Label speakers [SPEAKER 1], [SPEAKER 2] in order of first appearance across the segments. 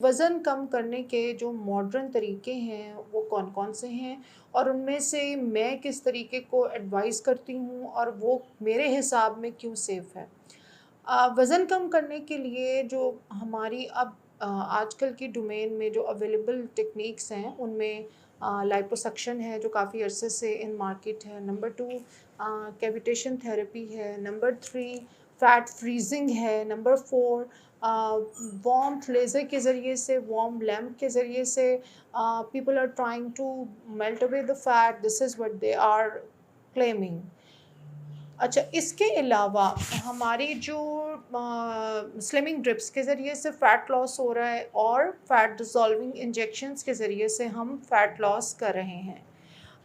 [SPEAKER 1] वज़न कम करने के जो मॉडर्न तरीके हैं वो कौन-कौन से हैं? और उनमें से मैं किस तरीके को एडवाइस करती हूँ और वो मेरे हिसाब में क्यों सेफ़ है? वज़न कम करने के लिए जो हमारी अब आजकल की डोमेन में जो अवेलेबल टेक्निक्स हैं उनमें लिपोसक्शन है जो काफ़ी अरसे से इन मार्केट है। नंबर 2 कैविटेशन थेरेपी है। नंबर 3 फैट फ्रीज़िंग है। नंबर 4 वार्म्थ लेज़र के ज़रिए से वार्म लैंप के ज़रिए से people are trying to melt away the fat, this is what they are claiming. अच्छा, इसके अलावा हमारी जो स्लिमिंग ड्रिप्स के ज़रिए से फ़ैट लॉस हो रहा है और फ़ैट डिज़ॉल्विंग इंजेक्शंस के ज़रिए से हम फ़ैट लॉस कर रहे हैं।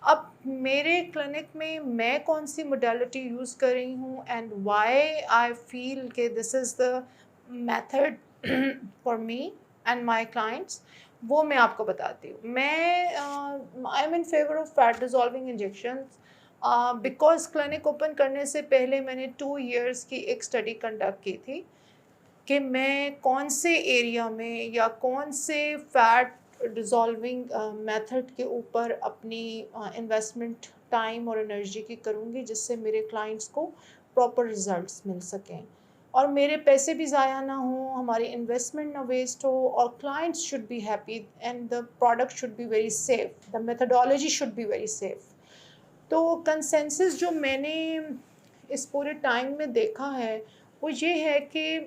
[SPEAKER 1] अब मेरे क्लिनिक में मैं कौन-सी मोडालिटी यूज़ कर रही हूँ एंड व्हाई आई फ़ील कि this is the method for me and my clients, वो मैं आपको बताती हूँ। मैं I am in favour of fat dissolving injections because clinic open करने से पहले मैंने 2 इयर्स की एक स्टडी कंडक्ट की थी कि मैं कौन से एरिया में या कौन से फैट डिज़ॉल्विंग मेथड के ऊपर अपनी इन्वेस्टमेंट टाइम और एनर्जी की करूँगी जिससे मेरे क्लाइंट्स को प्रॉपर रिज़ल्ट्स मिल सकें और मेरे पैसे भी ज़ाया ना हों, हमारी इन्वेस्टमेंट ना वेस्ट हो और clients should be happy and the product should be very safe, the methodology should be very safe. तो कंसेंसस जो मैंने इस पूरे टाइम में देखा है, वो ये है कि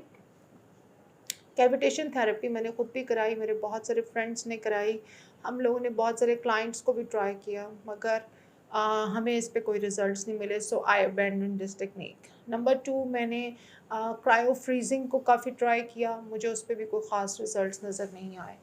[SPEAKER 1] कैविटेशन थेरेपी मैंने खुद भी कराई, मेरे बहुत सारे फ्रेंड्स ने कराई, हम लोगों ने बहुत सारे क्लाइंट्स को भी ट्राई किया, मगर हमें इस पे कोई रिजल्ट्स नहीं मिले, सो आई अबैंडन दिस टेक्निक। नंबर 2 मैंने क्रायो फ्रीजिंग को काफ़ी ट्राई किया, मुझे उस पे भी कोई ख़ास रिजल्ट्स नज़र नहीं आए।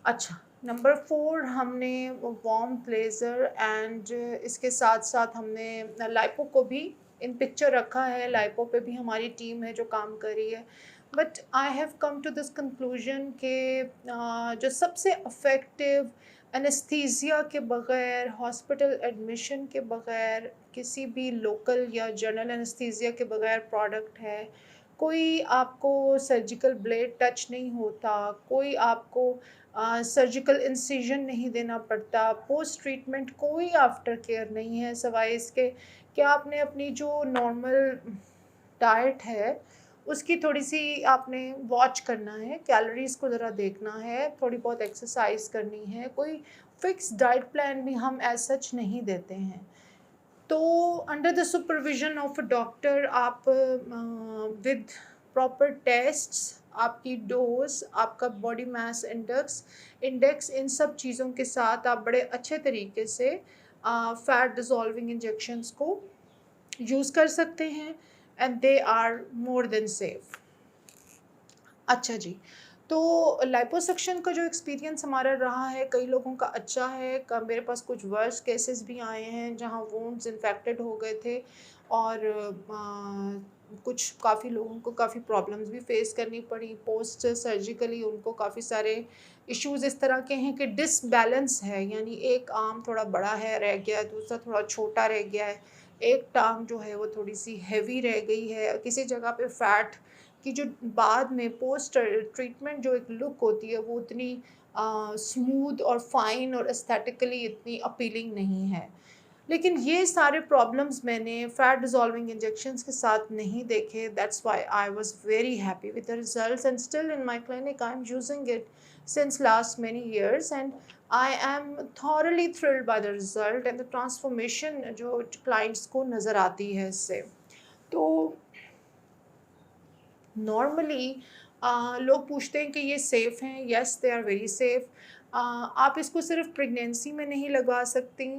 [SPEAKER 1] अच्छा, नंबर 4 हमने वार्म लेज़र एंड इसके साथ-साथ हमने लाइपो को भी इन पिक्चर रखा है, लाइपो पे भी हमारी टीम है जो काम कर रही है। But I have come to this conclusion कि जो सबसे इफ़ेक्टिव एनेस्थीसिया के बगैर, हॉस्पिटल एडमिशन के बगैर, किसी भी लोकल या जनरल एनेस्थीसिया के बगैर प्रोडक्ट है, कोई आपको सर्जिकल ब्लेड टच नहीं होता, कोई आपको सर्जिकल इंसिजन नहीं देना पड़ता, पोस्ट ट्रीटमेंट कोई आफ्टर केयर नहीं है सिवाय इसके कि आपने अपनी जो नॉर्मल डाइट है, उसकी थोड़ी-सी आपने वॉच करना है, कैलोरीज़ को ज़रा देखना है, थोड़ी बहुत एक्सरसाइज़ करनी है, कोई फ़िक्स डाइट प्लान भी हम एज़ सच नहीं देते हैं। तो under the supervision of a doctor आप विद प्रॉपर टेस्ट्स, आपकी डोज, आपका बॉडी मास इंडेक्स इंडेक्स इन सब चीज़ों के साथ आप बड़े अच्छे तरीके से फैट डिज़ॉल्विंग इंजेक्शंस को यूज़ कर सकते हैं and they are more than safe. अच्छा जी, तो लिपोसक्शन का जो एक्सपीरियंस हमारा रहा है, कई लोगों का अच्छा है, मेरे पास कुछ वर्स केसेस भी आए हैं जहाँ वुंड्स इन्फेक्टेड हो गए थे और कुछ काफ़ी लोगों को काफ़ी प्रॉब्लम्स भी फेस करनी पड़ी पोस्ट सर्जिकली। उनको काफ़ी सारे इश्यूज इस तरह के हैं कि डिसबैलेंस है, यानी एक आर्म थोड़ा बड़ा है रह गया है, दूसरा थोड़ा छोटा रह गया है, एक टांग जो है वो थोड़ी सी हैवी रह गई है, किसी जगह पे फैट कि जो बाद में पोस्ट ट्रीटमेंट जो एक लुक होती है वो उतनी स्मूथ और फाइन और एस्थेटिकली इतनी अपीलिंग नहीं है। लेकिन ये सारे प्रॉब्लम्स मैंने फैट डिज़ॉल्विंग इंजेक्शंस के साथ नहीं देखे, that's why I was very happy with the results and still in my clinic I am using it since last many years and I am thoroughly thrilled by the result and the transformation जो clients को नज़र आती है इससे। तो normally लोग पूछते हैं कि ये सेफ़ हैं, yes they are very safe. आप इसको सिर्फ प्रेगनेंसी में नहीं लगवा सकती।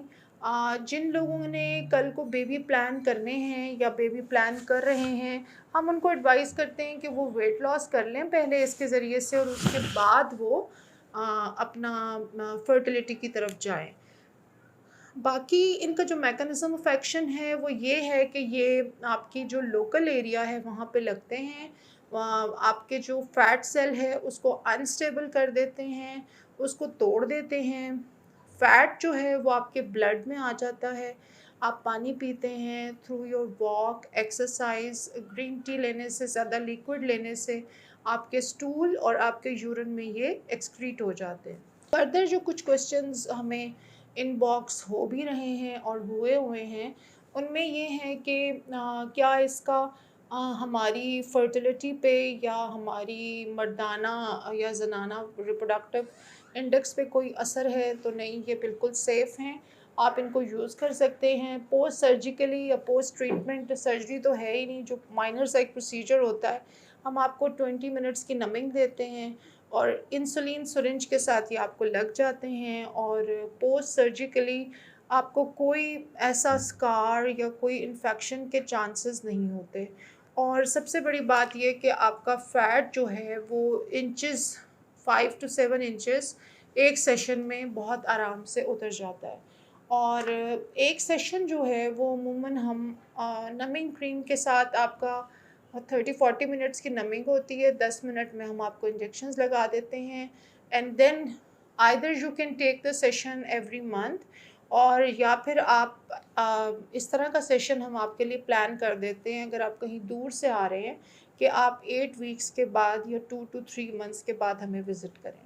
[SPEAKER 1] जिन लोगों ने कल को बेबी प्लान करने हैं या बेबी प्लान कर रहे हैं, हम उनको एडवाइस करते हैं कि वो वेट लॉस कर लें पहले इसके ज़रिए से और उसके बाद वो अपना फर्टिलिटी की तरफ जाएं। बाकी इनका जो मैकेनिज़्म ऑफ एक्शन है वो ये है कि ये आपकी जो लोकल एरिया है वहाँ पे लगते हैं। आपके जो फैट सेल है उसको अनस्टेबल कर देते हैं, उसको तोड़ देते हैं। फैट जो है वो आपके ब्लड में आ जाता है। आप पानी पीते हैं through your walk, exercise, green tea लेने से, ज़्यादा लिक्विड लेने से आपके स्टूल और आपके यूरिन में ये एक्सक्रीट हो जाते हैं। फर्दर जो कुछ क्वेश्चंस हमें इनबॉक्स हो भी रहे हैं और हुए हुए हैं, उनमें ये है कि क्या इसका हमारी फर्टिलिटी पे या हमारी मर्दाना या जनाना रिप्रोडक्टिव इंडेक्स पे कोई असर है? तो नहीं, ये बिल्कुल सेफ़ हैं, आप इनको यूज़ कर सकते हैं। पोस्ट सर्जिकली या पोस्ट ट्रीटमेंट सर्जरी तो है ही नहीं, जो माइनर सा एक प्रोसीजर होता है। हम आपको 20 मिनट्स की नमिंग देते हैं और इंसुलिन सिरिंज के साथ ये आपको लग जाते हैं, और पोस्ट सर्जिकली आपको कोई ऐसा स्कार या कोई इन्फेक्शन के चांसेस नहीं होते। और सबसे बड़ी बात ये कि आपका फ़ैट जो है वो इंचेस 5 टू 7 इंचेस एक सेशन में बहुत आराम से उतर जाता है। और एक सेशन जो है वो अमूमन हम नमिंग क्रीम के साथ आपका 30-40 मिनट्स की नमिंग होती है, 10 मिनट में हम आपको इंजेक्शंस लगा देते हैं, and then either you can take the session every month, और या फिर आप इस तरह का सेशन हम आपके लिए प्लान कर देते हैं अगर आप कहीं दूर से आ रहे हैं, कि आप 8 वीक्स के बाद या 2 टू 3 मंथ्स के बाद हमें विज़िट करें।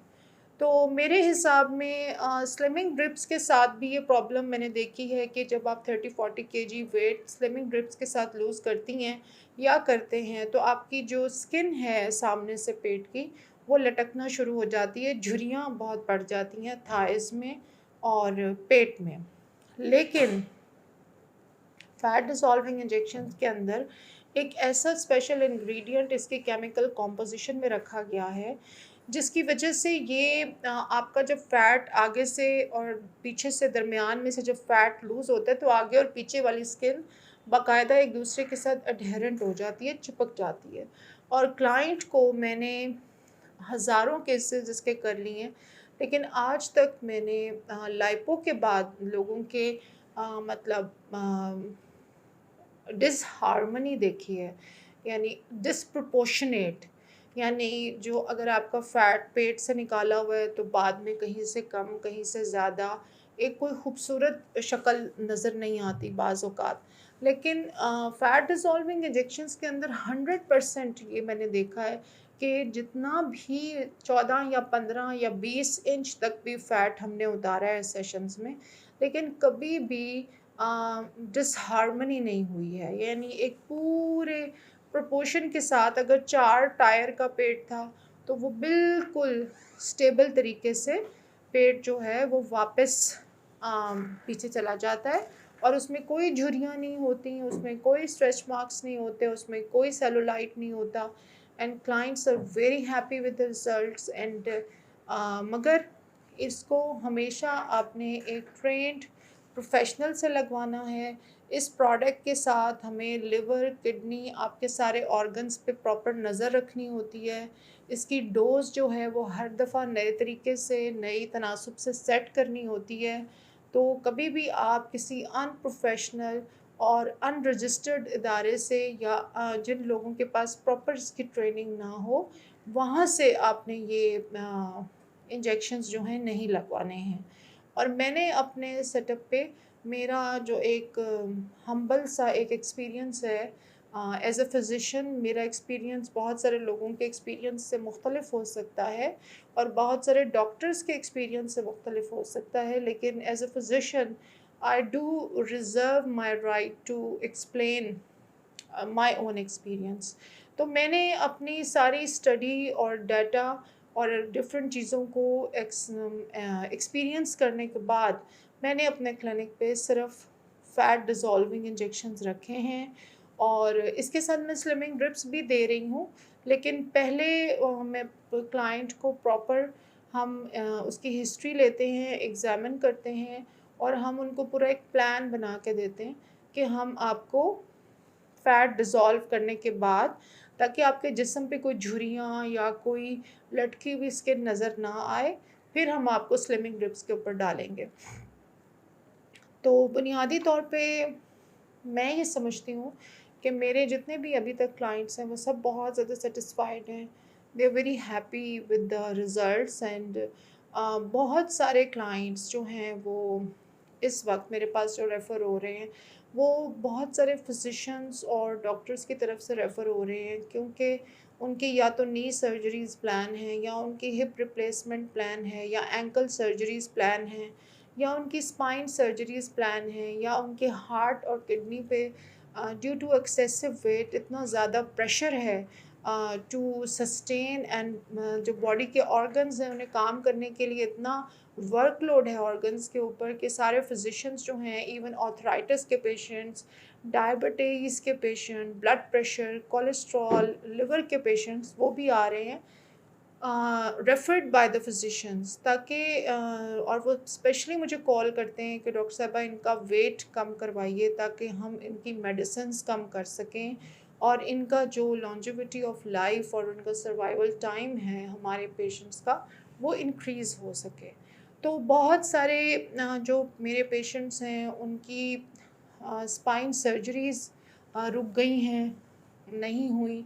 [SPEAKER 1] तो मेरे हिसाब में स्लिमिंग ड्रिप्स के साथ भी ये प्रॉब्लम मैंने देखी है कि जब आप 30-40 केजी वेट स्लिमिंग ड्रिप्स के साथ लूज़ करती हैं या करते हैं, तो आपकी जो स्किन है सामने से पेट की, वो लटकना शुरू हो जाती है, झुर्रियाँ बहुत बढ़ जाती हैं थाइज़ में और पेट में। लेकिन फैट डिसॉल्विंग इंजेक्शंस के अंदर एक ऐसा स्पेशल इंग्रेडिएंट इसके केमिकल कॉम्पोजिशन में रखा गया है, जिसकी वजह से ये आपका जब फ़ैट आगे से और पीछे से दरमियान में से जब फ़ैट लूज़ होता है, तो आगे और पीछे वाली स्किन बाकायदा एक दूसरे के साथ एडहेरेंट हो जाती है, चिपक जाती है। और क्लाइंट को मैंने हज़ारों केसेस इसके कर लिए हैं, लेकिन आज तक मैंने लाइपो के बाद लोगों के मतलब डिसहार्मनी देखी है, यानी डिस्प्रपोर्शनेट, यानी जो अगर आपका फ़ैट पेट से निकाला हुआ है तो बाद में कहीं से कम कहीं से ज़्यादा एक कोई खूबसूरत शक्ल नज़र नहीं आती बाज़ औक़ात। लेकिन फ़ैट डिसॉल्विंग इंजेक्शंस के अंदर 100% ये मैंने देखा है कि जितना भी 14 या 15 या 20 इंच तक भी फ़ैट हमने उतारा है सेशंस में, लेकिन कभी भी डिसहार्मनी नहीं हुई है। यानी एक पूरे प्रोपोर्शन के साथ अगर 4 टायर का पेट था, तो वो बिल्कुल स्टेबल तरीके से पेट जो है वो वापस पीछे चला जाता है, और उसमें कोई झुर्रियाँ नहीं होती, उसमें कोई स्ट्रेच मार्क्स नहीं होते, उसमें कोई सेलुलाइट नहीं होता, and clients are very happy with the results. And मगर इसको हमेशा आपने एक ट्रेंड प्रोफेशनल से लगवाना है। इस प्रोडक्ट के साथ हमें लिवर, किडनी, आपके सारे ऑर्गन्स पे प्रॉपर नज़र रखनी होती है। इसकी डोज़ जो है वो हर दफ़ा नए तरीके से, नई तनासब से सेट करनी होती है। तो कभी भी आप किसी अनप्रोफेशनल और अनरजिस्टर्ड इदारे से या जिन लोगों के पास प्रॉपर इसकी ट्रेनिंग ना हो, वहाँ से आपने ये इंजेक्शंस जो हैं नहीं लगवाने हैं। और मैंने अपने सेटअप पे मेरा जो एक हम्बल सा एक एक्सपीरियंस है, एज़ अ फ़िज़िशियन मेरा एक्सपीरियंस बहुत सारे लोगों के एक्सपीरियंस से मुख्तलिफ हो सकता है, और बहुत सारे डॉक्टर्स के एक्सपीरियंस से मुख्तलिफ हो सकता है, लेकिन as a physician I do reserve my right to explain my own experience. तो मैंने अपनी सारी स्टडी और डाटा और डिफरेंट चीज़ों को एक्सपीरियंस करने के बाद मैंने अपने क्लिनिक पे सिर्फ फैट डिज़ोल्विंग इंजेक्शंस रखे हैं, और इसके साथ मैं स्लिमिंग ड्रिप्स भी दे रही हूँ। लेकिन पहले मैं क्लाइंट को प्रॉपर हम उसकी हिस्ट्री लेते हैं, एग्ज़ामिन करते हैं, और हम उनको पूरा एक प्लान बना के देते हैं कि हम आपको फ़ैट डिज़ोल्व करने के बाद, ताकि आपके जिस्म पे कोई झुर्रियाँ या कोई लटकी हुई स्किन नज़र ना आए, फिर हम आपको स्लिमिंग ड्रिप्स के ऊपर डालेंगे। तो बुनियादी तौर पे मैं ये समझती हूँ कि मेरे जितने भी अभी तक क्लाइंट्स हैं वो सब बहुत ज़्यादा सेटिस्फाइड हैं। They are very happy with the results, and बहुत सारे क्लाइंट्स जो हैं वो इस वक्त मेरे पास जो रेफ़र हो रहे हैं, वो बहुत सारे फिजिशियंस और डॉक्टर्स की तरफ से रेफ़र हो रहे हैं, क्योंकि उनकी या तो नी सर्जरीज़ प्लान है, या उनकी हिप रिप्लेसमेंट प्लान है, या एंकल सर्जरीज़ प्लान है, या उनकी स्पाइन सर्जरीज़ प्लान है, या उनके हार्ट और किडनी पे ड्यू टू एक्सेसिव वेट इतना ज़्यादा प्रेशर है टू सस्टेन एंड जो बॉडी के ऑर्गन्स हैं उन्हें काम करने के लिए इतना वर्कलोड है ऑर्गन्स के ऊपर कि सारे फिजिशियंस जो हैं, इवन ऑर्थराइटिस के पेशेंट्स, डायबिटीज़ के patient, blood pressure, cholesterol, liver के पेशेंट्स, वो भी आ रहे हैं रेफर्ड बाय द फिजिशियंस, ताकि और वो स्पेशली मुझे कॉल करते हैं कि डॉक्टर साहबा इनका वेट कम करवाइए ताकि हम इनकी मेडिसिन्स कम कर सकें और इनका जो लॉन्जेविटी ऑफ लाइफ और उनका सर्वाइवल टाइम है हमारे पेशेंट्स का, वो इंक्रीज़ हो सके। तो बहुत सारे जो मेरे पेशेंट्स हैं उनकी स्पाइन सर्जरीज़ रुक गई हैं, नहीं हुई।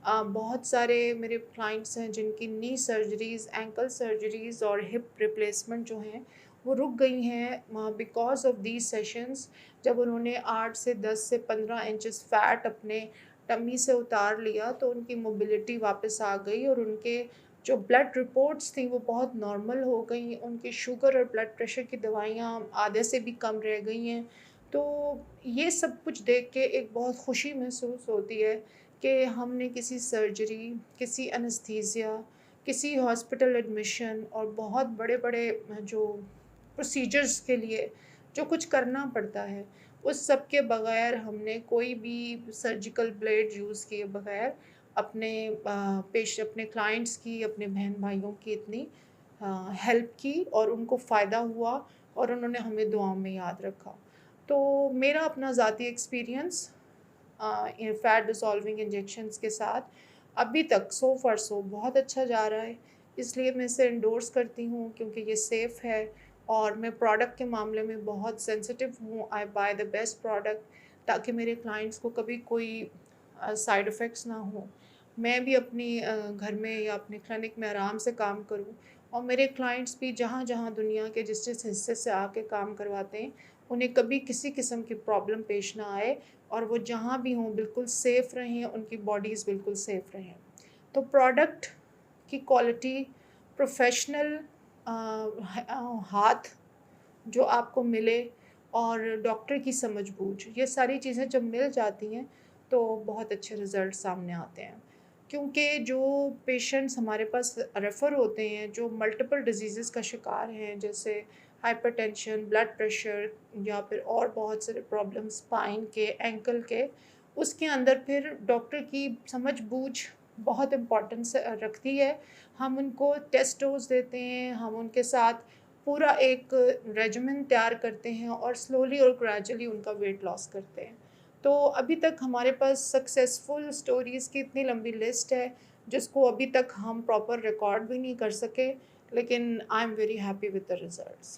[SPEAKER 1] बहुत सारे मेरे क्लाइंट्स हैं जिनकी नी सर्जरीज़, एंकल सर्जरीज़ और हिप रिप्लेसमेंट जो हैं वो रुक गई हैं बिकॉज़ ऑफ दीज़ सेशंस। जब उन्होंने 8 से 10 से 15 इंचेस फैट अपने टमी से उतार लिया तो उनकी मोबिलिटी वापस आ गई और उनके जो ब्लड रिपोर्ट्स थी वो बहुत नॉर्मल हो गई। उनकी शुगर और ब्लड प्रेशर की दवाइयाँ आधे से भी कम रह गई हैं। तो ये सब कुछ देख के एक बहुत खुशी महसूस होती है कि हमने किसी सर्जरी, किसी एनेस्थीसिया, किसी हॉस्पिटल एडमिशन और बहुत बड़े-बड़े जो प्रोसीजर्स के लिए जो कुछ करना पड़ता है, उस सब के बगैर हमने कोई भी सर्जिकल ब्लेड यूज़ किए बगैर अपने क्लाइंट्स की, अपने बहन-भाइयों की इतनी हेल्प की और उनको फ़ायदा हुआ और उन्होंने हमें दुआओं में याद रखा। तो मेरा अपना ज़ाती एक्सपीरियंस फैट डिसॉल्विंग इंजेक्शंस के साथ अभी तक सो फार सो बहुत अच्छा जा रहा है। इसलिए मैं इसे एंडोर्स करती हूँ क्योंकि ये सेफ़ है और मैं प्रोडक्ट के मामले में बहुत सेंसिटिव हूँ। आई बाय द बेस्ट प्रोडक्ट ताकि मेरे क्लाइंट्स को कभी कोई साइड इफ़ेक्ट्स ना हो। मैं भी अपनी घर में या अपने क्लिनिक में आराम से काम करूँ और मेरे क्लाइंट्स भी जहाँ-जहाँ दुनिया के जिस-जिस हिस्से से आके काम करवाते हैं, उन्हें कभी किसी किस्म की प्रॉब्लम पेश ना आए और वो जहाँ भी हों बिल्कुल सेफ़ रहें, उनकी बॉडीज़ बिल्कुल सेफ़ रहें। तो प्रोडक्ट की क्वालिटी, प्रोफ़ेशनल हाथ जो आपको मिले और डॉक्टर की समझ-बूझ, ये सारी चीज़ें जब मिल जाती हैं, तो बहुत अच्छे रिज़ल्ट सामने आते हैं। क्योंकि जो पेशेंट्स हमारे पास रेफ़र होते हैं, जो मल्टीपल डिज़ीज़ेज़ का शिकार हैं, जैसे हाइपरटेंशन, ब्लड प्रेशर या फिर और बहुत सारे प्रॉब्लम्स स्पाइन के, एंकल के, उसके अंदर फिर डॉक्टर की समझ-बूझ बहुत इम्पोर्टेंस रखती है। हम उनको टेस्ट डोज़ देते हैं, हम उनके साथ पूरा एक रेजिमेन तैयार करते हैं और स्लोली और ग्रेजुअली उनका वेट लॉस करते हैं। तो अभी तक हमारे पास सक्सेसफुल स्टोरीज़ की इतनी लंबी लिस्ट है, जिसको अभी तक हम प्रॉपर रिकॉर्ड भी नहीं कर सके, लेकिन I am very happy with the results.